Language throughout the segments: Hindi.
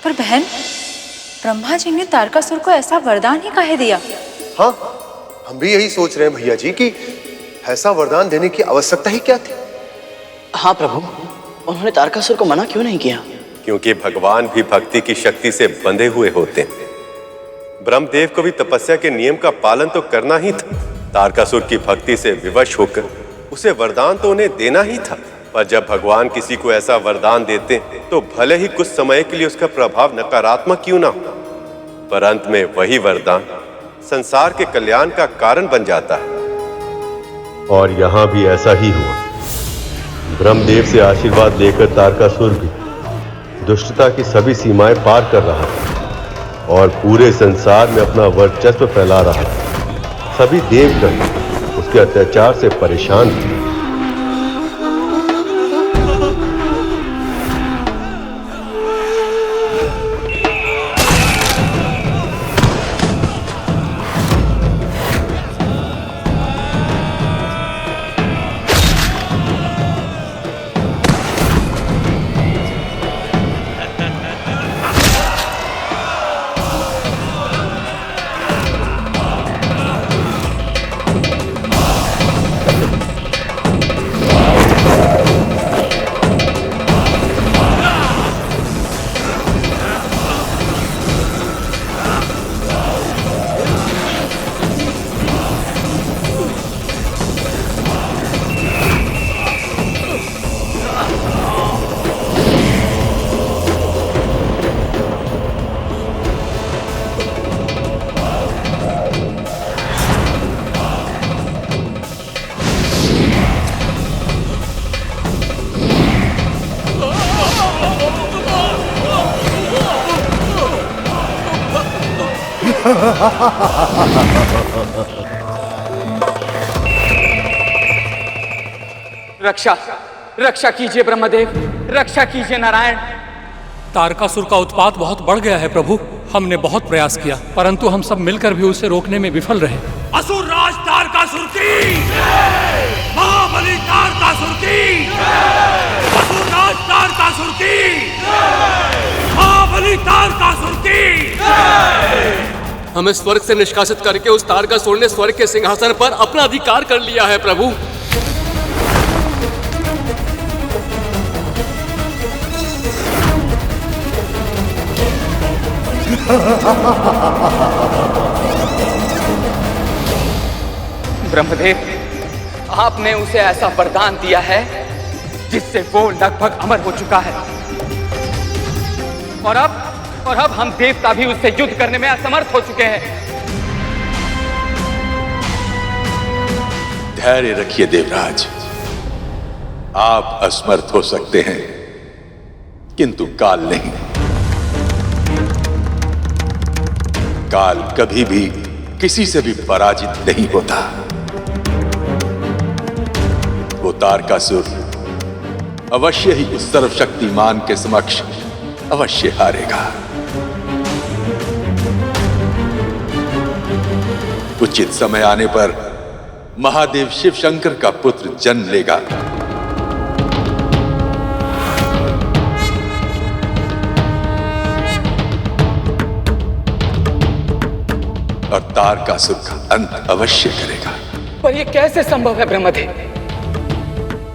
पर बहन, ब्रह्मा जी ने तारकासुर को ऐसा वरदान ही काहे दिया? हाँ, हम भी यही सोच रहे हैं भैया जी कि ऐसा वरदान देने की आवश्यकता ही क्या थी। हाँ प्रभु, उन्होंने तारकासुर को मना क्यों नहीं किया? क्योंकि भगवान भी भक्ति की शक्ति से बंधे हुए होते हैं। ब्रह्मदेव को भी तपस्या के नियम का पालन तो करना ही था। तारकासुर की भक्ति से विवश होकर उसे वरदान तो उन्हें देना ही था। पर जब भगवान किसी को ऐसा वरदान देते तो भले ही कुछ समय के लिए उसका प्रभाव नकारात्मक क्यों ना हो, पर अंत में वही वरदान संसार के कल्याण का कारण बन जाता है। और यहां भी ऐसा ही हुआ। ब्रह्मदेव से आशीर्वाद लेकर तारकासुर भी दुष्टता की सभी सीमाएं पार कर रहा था और पूरे संसार में अपना वर्चस्व फैला रहा था। सभी देवगण उसके अत्याचार से परेशान थे। रक्षा रक्षा कीजिए ब्रह्मदेव, रक्षा कीजिए नारायण। तारकासुर का उत्पात बहुत बढ़ गया है प्रभु। हमने बहुत प्रयास किया, परंतु हम सब मिलकर भी उसे रोकने में विफल रहे। असुर राज तारकासुर की, महाबली तारकासुर की, असुर राज तारकासुर की, महाबली तारकासुर की। हमें स्वर्ग से निष्कासित करके उस तारकासुर ने स्वर्ग के सिंहासन पर अपना अधिकार कर लिया है प्रभु। ब्रह्मदेव, आपने उसे ऐसा वरदान दिया है जिससे वो लगभग अमर हो चुका है, और अब हम देवता भी उससे युद्ध करने में असमर्थ हो चुके हैं। धैर्य रखिए देवराज, आप असमर्थ हो सकते हैं किंतु काल नहीं। काल कभी भी किसी से भी पराजित नहीं होता। वो तारकासुर अवश्य ही उस सर्वशक्तिमान के समक्ष अवश्य हारेगा। उचित समय आने पर महादेव शिव शंकर का पुत्र जन्म लेगा। और तारकासुर का अंत अवश्य करेगा। पर यह कैसे संभव है ब्रह्मदेव?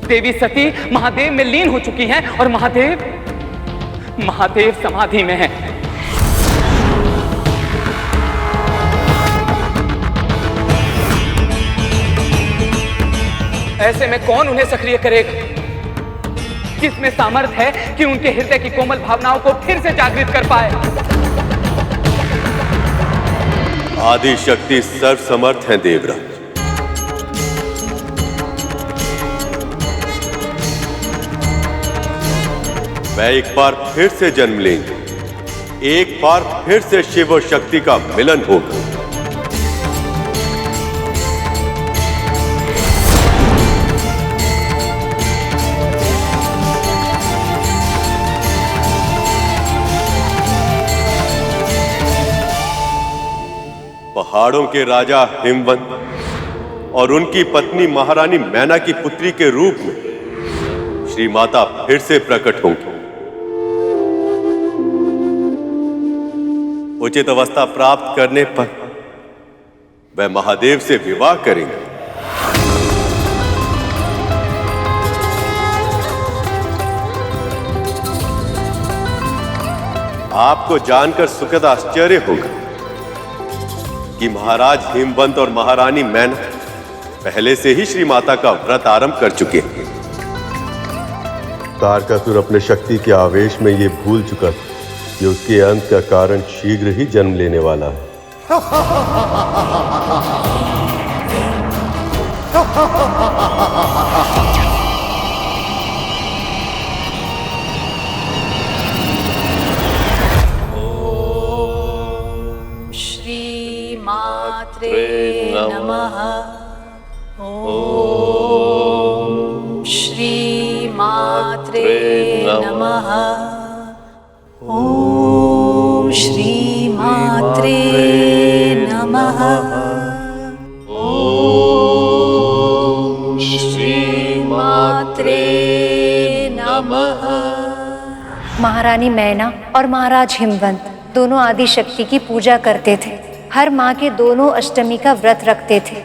देवी सती महादेव में लीन हो चुकी हैं और महादेव समाधि में हैं। ऐसे में कौन उन्हें सक्रिय करेगा? किसमें सामर्थ्य है कि उनके हृदय की कोमल भावनाओं को फिर से जागृत कर पाए? आदि शक्ति सर्वसमर्थ है देवराज। वह एक बार फिर से जन्म लेंगे, एक बार फिर से शिव और शक्ति का मिलन होगा। पहाड़ों के राजा हिमवंत और उनकी पत्नी महारानी मैना की पुत्री के रूप में श्री माता फिर से प्रकट होंगी। उचित अवस्था प्राप्त करने पर वह महादेव से विवाह करेंगे। आपको जानकर सुखद आश्चर्य होगा कि महाराज हिमवंत और महारानी मैना पहले से ही श्री माता का व्रत आरंभ कर चुके हैं। तारकासुर अपने शक्ति के आवेश में ये भूल चुका था कि उसके अंत का कारण शीघ्र ही जन्म लेने वाला है। श्री मात्रे नमः। श्री मात्रे नमः। ओम श्री मात्रे नमः। ओम श्री मात्रे नमः। महारानी मैना और महाराज हिमवंत दोनों आदि शक्ति की पूजा करते थे। हर माह के दोनों अष्टमी का व्रत रखते थे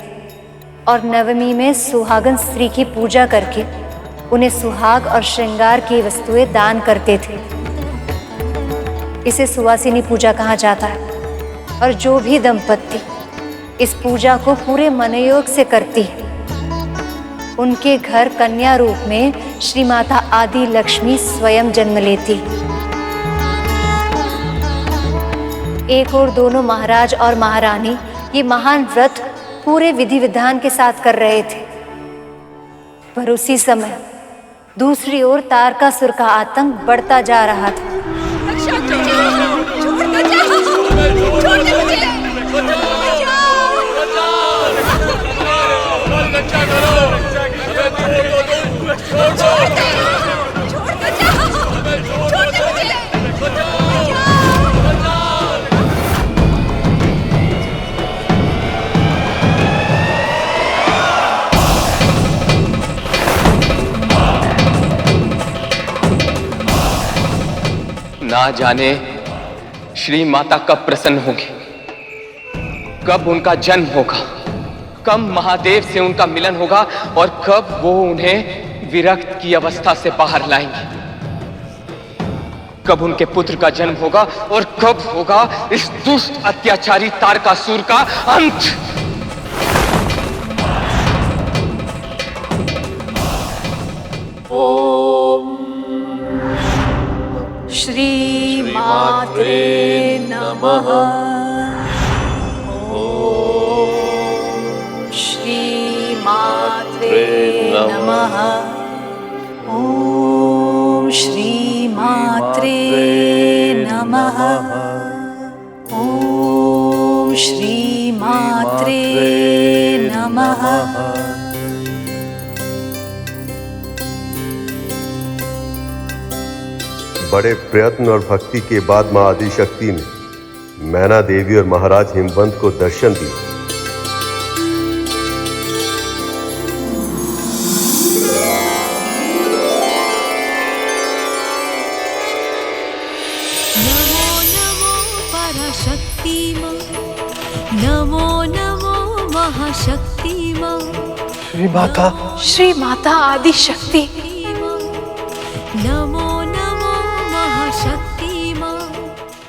और नवमी में सुहागन स्त्री की पूजा करके उन्हें सुहाग और श्रृंगार की वस्तुएं दान करते थे। इसे सुवासिनी पूजा कहा जाता है और जो भी दंपत्ति इस पूजा को पूरे मनोयोग से करती है उनके घर कन्या रूप में श्री माता आदि लक्ष्मी स्वयं जन्म लेती है। एक और दोनों महाराज और महारानी ये महान व्रत पूरे विधि विधान के साथ कर रहे थे, पर उसी समय दूसरी ओर तारकासुर का आतंक बढ़ता जा रहा था। ना जाने श्री माता कब प्रसन्न होगी, कब उनका जन्म होगा, कब महादेव से उनका मिलन होगा और कब वो उन्हें विरक्त की अवस्था से बाहर लाएंगे। कब उनके पुत्र का जन्म होगा और कब होगा इस दुष्ट अत्याचारी तारकासुर का अंत। श्री मात्रे नमः। ओम श्री मात्रे नमः। ओम श्री मात्रे नमः। ओम श्री मात्रे नमः। बड़े प्रयत्न और भक्ति के बाद मां आदि शक्ति ने मैना देवी और महाराज हिमवंत को दर्शन दिया। नमो नमो पराशक्ति मां, नमो नमो महाशक्ति मां। श्री माता आदि शक्ति। नमो नमो महाशक्ति मां।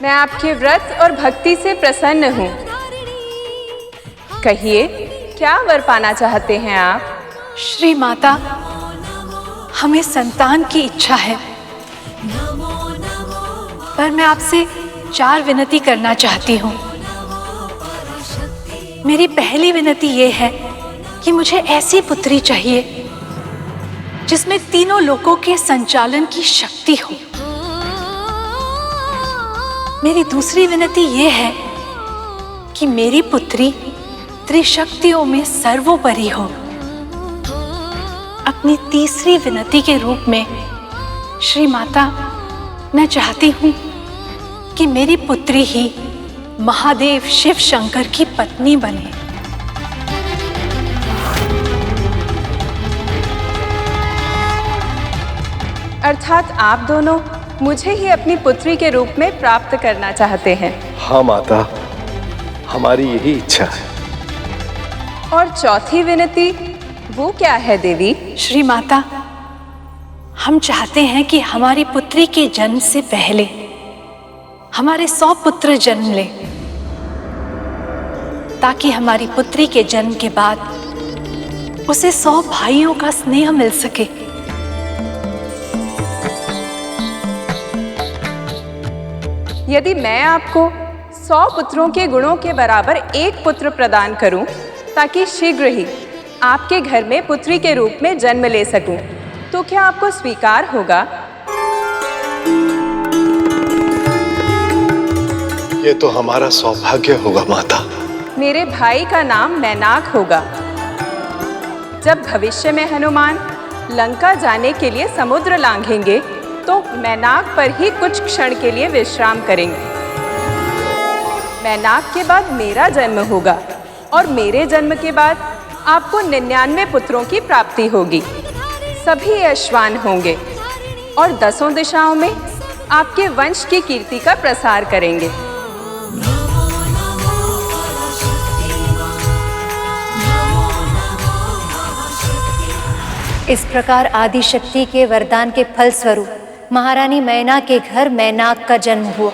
मैं आपके व्रत और भक्ति से प्रसन्न हूँ। कहिए, क्या वर पाना चाहते हैं आप? श्री माता, हमें संतान की इच्छा है, पर मैं आपसे 4 विनती करना चाहती हूँ। मेरी पहली विनती ये है कि मुझे ऐसी पुत्री चाहिए जिसमें तीनों लोकों के संचालन की शक्ति हो। मेरी दूसरी विनती ये है कि मेरी पुत्री त्रिशक्तियों में सर्वोपरि हो। अपनी तीसरी विनती के रूप में श्री माता, मैं चाहती हूँ कि मेरी पुत्री ही महादेव शिव शंकर की पत्नी बने। अर्थात आप दोनों मुझे ही अपनी पुत्री के रूप में प्राप्त करना चाहते हैं। हाँ माता, हमारी यही इच्छा है। और चौथी विनती वो क्या है देवी? श्री माता, हम चाहते हैं कि हमारी पुत्री के जन्म से पहले हमारे 100 पुत्र जन्म ले, ताकि हमारी पुत्री के जन्म के बाद उसे 100 भाइयों का स्नेह मिल सके। यदि मैं आपको 100 पुत्रों के गुणों के बराबर एक पुत्र प्रदान करूं, ताकि शीघ्र ही आपके घर में पुत्री के रूप में जन्म ले सकूं, तो क्या आपको स्वीकार होगा? ये तो हमारा सौभाग्य होगा माता। मेरे भाई का नाम मैनाक होगा। जब भविष्य में हनुमान लंका जाने के लिए समुद्र लांघेंगे, तो मैनाक पर ही कुछ क्षण के लिए विश्राम करेंगे। मैनाक के बाद मेरा जन्म होगा, और मेरे जन्म के बाद आपको 99 पुत्रों की प्राप्ति होगी। सभी अश्वान होंगे और 10 दिशाओं में आपके वंश की कीर्ति का प्रसार करेंगे। इस प्रकार आदिशक्ति के वरदान के फल स्वरूप महारानी मैना के घर मैनाक का जन्म हुआ,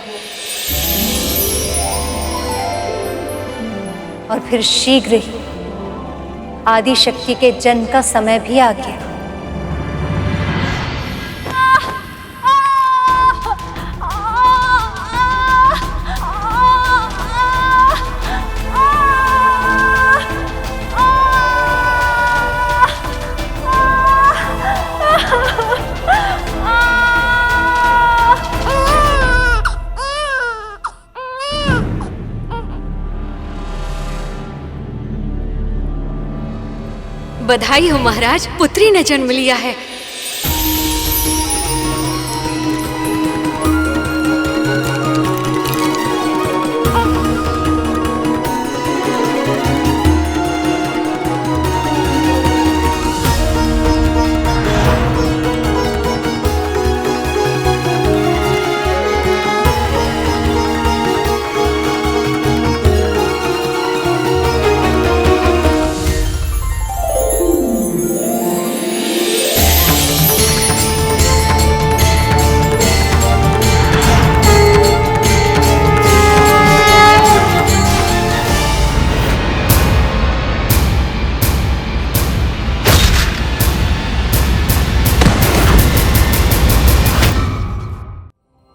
और फिर शीघ्र ही आदिशक्ति के जन्म का समय भी आ गया। बधाई हो महाराज, पुत्री ने जन्म लिया है।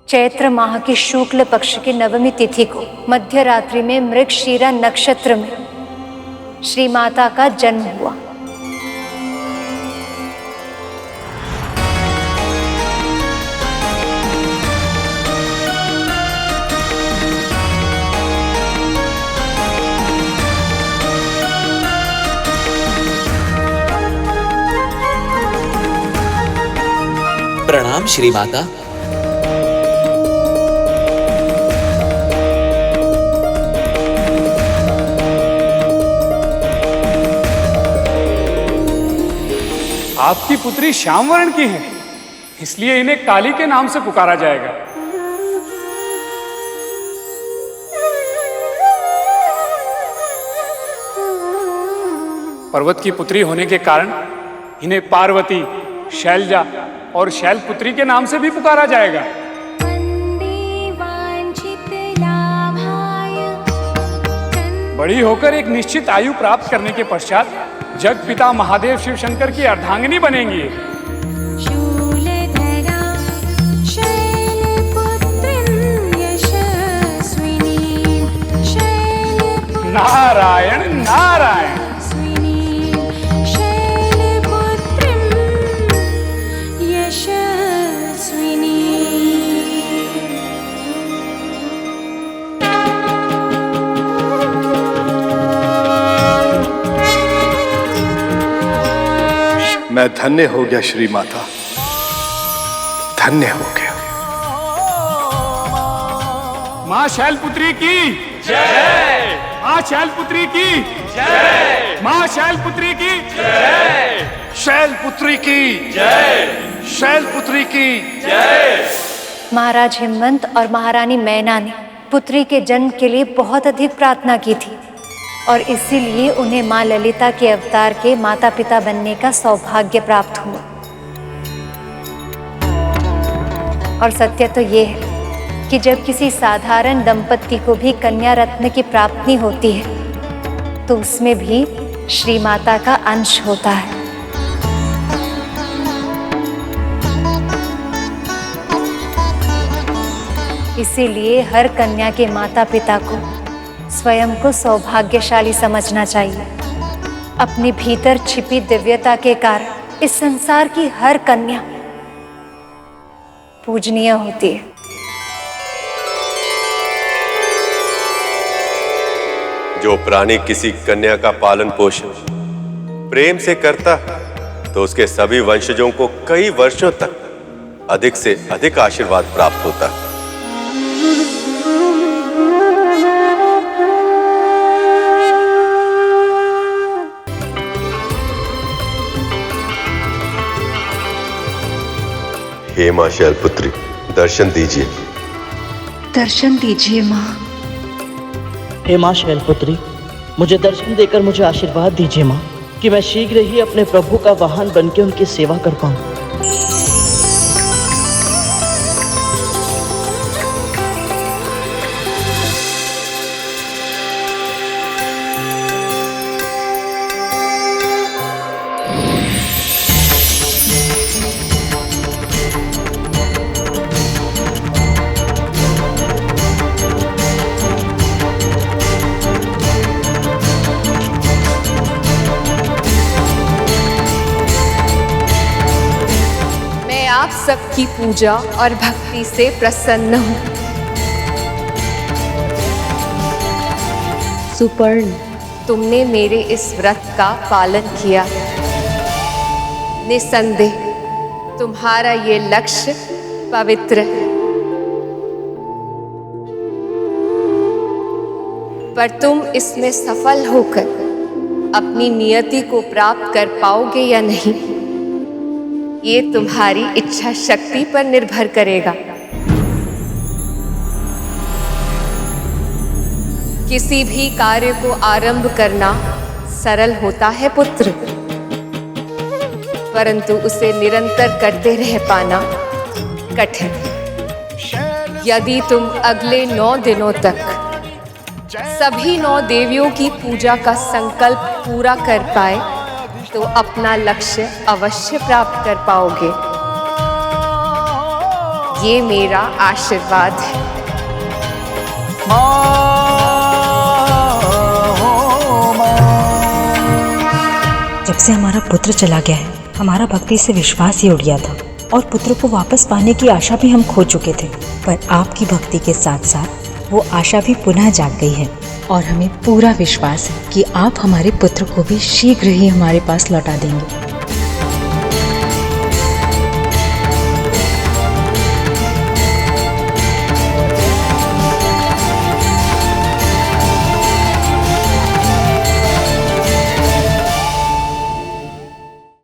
चैत्र माह की शुक्ल पक्ष की नवमी तिथि को मध्य रात्रि में मृगशीरा नक्षत्र में श्री माता का जन्म हुआ। प्रणाम श्री माता। आपकी पुत्री श्याम वर्ण की है, इसलिए इन्हें काली के नाम से पुकारा जाएगा। पर्वत की पुत्री होने के कारण इन्हें पार्वती, शैलजा और शैलपुत्री के नाम से भी पुकारा जाएगा। बड़ी होकर एक निश्चित आयु प्राप्त करने के पश्चात जग पिता महादेव शिव शंकर की अर्धांगिनी बनेंगी। नारायण नारायण। मैं धन्य हो गया श्री माता, धन्य हो गया। माँ शैलपुत्री की जय, माँ शैलपुत्री की जय, माँ शैलपुत्री की जय, शैलपुत्री की जय, शैलपुत्री की जय। महाराज हिमवंत और महारानी मैना ने पुत्री के जन्म के लिए बहुत अधिक प्रार्थना की थी और इसीलिए उन्हें माँ ललिता के अवतार के माता पिता बनने का सौभाग्य प्राप्त हुआ। और सत्य तो ये है कि जब किसी साधारण दंपत्ति को भी कन्या रत्न की प्राप्ति होती है तो उसमें भी श्री माता का अंश होता है। इसीलिए हर कन्या के माता पिता को स्वयं को सौभाग्यशाली समझना चाहिए। अपने भीतर छिपी दिव्यता के कारण इस संसार की हर कन्या पूजनीय होती है। जो प्राणी किसी कन्या का पालन पोषण प्रेम से करता है तो उसके सभी वंशजों को कई वर्षों तक अधिक से अधिक आशीर्वाद प्राप्त होता है। हे मां शैलपुत्री, दर्शन दीजिए। दर्शन दीजिए मां। हे मां शैलपुत्री, मुझे दर्शन देकर मुझे आशीर्वाद दीजिए मां, कि मैं शीघ्र ही अपने प्रभु का वाहन बनकर उनकी सेवा कर पाऊं। आप सबकी पूजा और भक्ति से प्रसन्न हूँ। सुपर्ण, तुमने मेरे इस व्रत का पालन किया। निसंदेह तुम्हारा ये लक्ष्य पवित्र है, पर तुम इसमें सफल होकर अपनी नियति को प्राप्त कर पाओगे या नहीं, ये तुम्हारी इच्छा शक्ति पर निर्भर करेगा। किसी भी कार्य को आरंभ करना सरल होता है पुत्र, परंतु उसे निरंतर करते रह पाना कठिन। यदि तुम अगले 9 दिनों तक सभी 9 देवियों की पूजा का संकल्प पूरा कर पाए तो अपना लक्ष्य अवश्य प्राप्त कर पाओगे। ये मेरा आशीर्वाद है। जब से हमारा पुत्र चला गया है, हमारा भक्ति से विश्वास ही उड़ गया था और पुत्र को वापस पाने की आशा भी हम खो चुके थे। पर आपकी भक्ति के साथ साथ वो आशा भी पुनः जाग गई है और हमें पूरा विश्वास है कि आप हमारे पुत्र को भी शीघ्र ही हमारे पास लौटा देंगे।